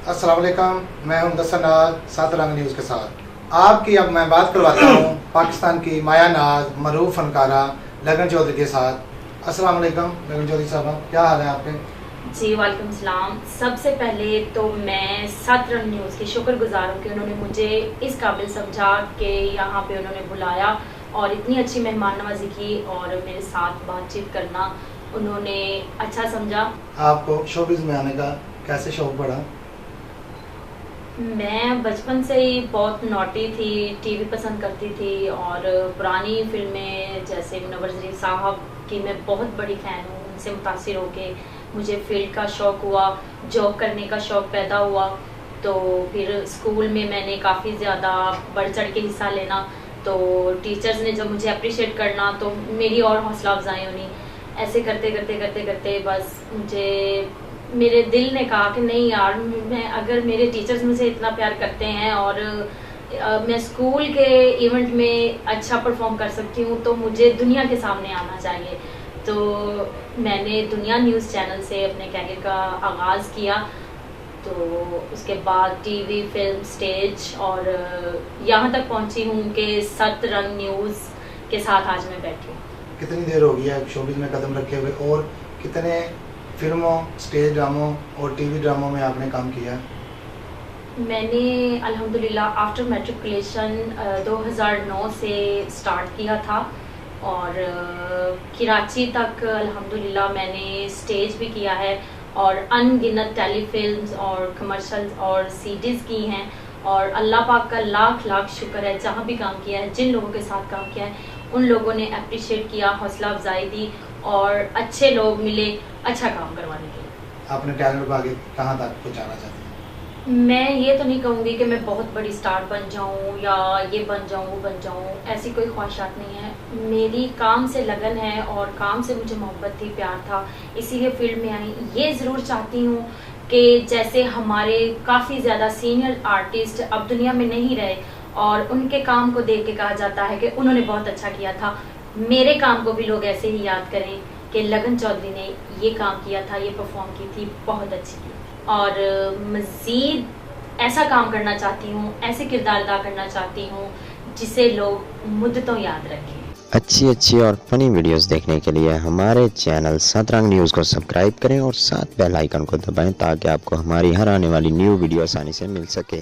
अस्सलाम वालेकुम, मैं हूं मुदस्सिर नाज सात रंग न्यूज़ के साथ। आपकी अब मैं बात करवाता हूं पाकिस्तान की माया नाज मरूफ फनकारा लगन चौधरी के साथ। अस्सलाम वालेकुम लगन चौधरी साहब, क्या हाल है आपके? जी वालेकुम सलाम। सबसे पहले तो मैं सात रंग न्यूज़ की शुक्रगुजार हूँ कि उन्होंने मुझे इस काबिल समझा कि यहाँ पे उन्होंने बुलाया और इतनी अच्छी मेहमान नवाजी की और मेरे साथ बातचीत करना उन्होंने अच्छा समझा। आपको शोबिज़ में आने का कैसे शौक पड़ा? मैं बचपन से ही बहुत नॉटी थी, टीवी पसंद करती थी और पुरानी फिल्में जैसे मुनव्वर ज़रीफ साहब की मैं बहुत बड़ी फ़ैन हूँ। उनसे मुतासिर होके मुझे फील्ड का शौक़ हुआ, जॉब करने का शौक़ पैदा हुआ। तो फिर स्कूल में मैंने काफ़ी ज़्यादा बढ़ चढ़ के हिस्सा लेना, तो टीचर्स ने जब मुझे अप्रिशिएट करना तो मेरी और हौसला अफजाई होनी। ऐसे करते करते करते करते बस मुझे मेरे दिल ने कहा कि नहीं यार, मैं अगर मेरे टीचर्स मुझे इतना प्यार करते हैं और मैं स्कूल के इवेंट में अच्छा परफॉर्म कर सकती हूँ तो मुझे दुनिया के सामने आना चाहिए। तो मैंने दुनिया न्यूज़ चैनल से अपने कैरियर का आगाज़ किया। तो उसके बाद टीवी, फिल्म, स्टेज और यहाँ तक पहुँची हूँ कि सात रंग न्यूज़ के साथ आज मैं बैठी हूँ। कितनी देर हो गई है शोबिज़ में कदम रखे हुए और कितने फिल्मों, स्टेज ड्रामों और टीवी ड्रामों में आपने काम किया? मैंने अल्हम्दुलिल्लाह आफ्टर मैट्रिकुलेशन 2009 से स्टार्ट किया था और कराची तक अल्हम्दुलिल्लाह मैंने स्टेज भी किया है और अनगिनत टेलीफिल्म्स और कमर्शियल्स और सीडीज़ की हैं। और अल्लाह पाक का लाख लाख शुक्र है, जहाँ भी काम किया है, जिन लोगों के साथ काम किया है, उन लोगों ने अप्रिशिएट किया, हौसला अफजाई दी और अच्छे लोग मिले अच्छा काम करवाने के लिए। आपने टैलेंट को आगे कहाँ तक पहुँचाना चाहते हैं? मैं ये तो नहीं कहूँगी कि मैं बहुत बड़ी स्टार बन जाऊँ या ये बन जाऊँ वो बन जाऊँ, ऐसी कोई ख्वाहिशात नहीं है। मेरी काम से लगन है और काम से मुझे मोहब्बत थी, प्यार था, इसीलिए फील्ड में आई। ये ज़रूर चाहती हूँ कि जैसे हमारे काफ़ी ज़्यादा सीनियर आर्टिस्ट अब दुनिया में नहीं रहे और उनके काम को देख के कहा जाता है कि उन्होंने बहुत अच्छा किया था, मेरे काम को भी लोग ऐसे ही याद करें कि लगन चौधरी ने ये काम किया था, ये परफॉर्म की थी, बहुत अच्छी थी। और मज़ीद ऐसा काम करना चाहती हूँ, ऐसे किरदार अदा करना चाहती हूँ जिसे लोग मुद्दतों याद रखें। अच्छी और फनी वीडियोस देखने के लिए हमारे चैनल सात रंग न्यूज़ को सब्सक्राइब करें और साथ बेल आइकन को दबाएं ताकि आपको हमारी हर आने वाली न्यू वीडियो आसानी से मिल सके।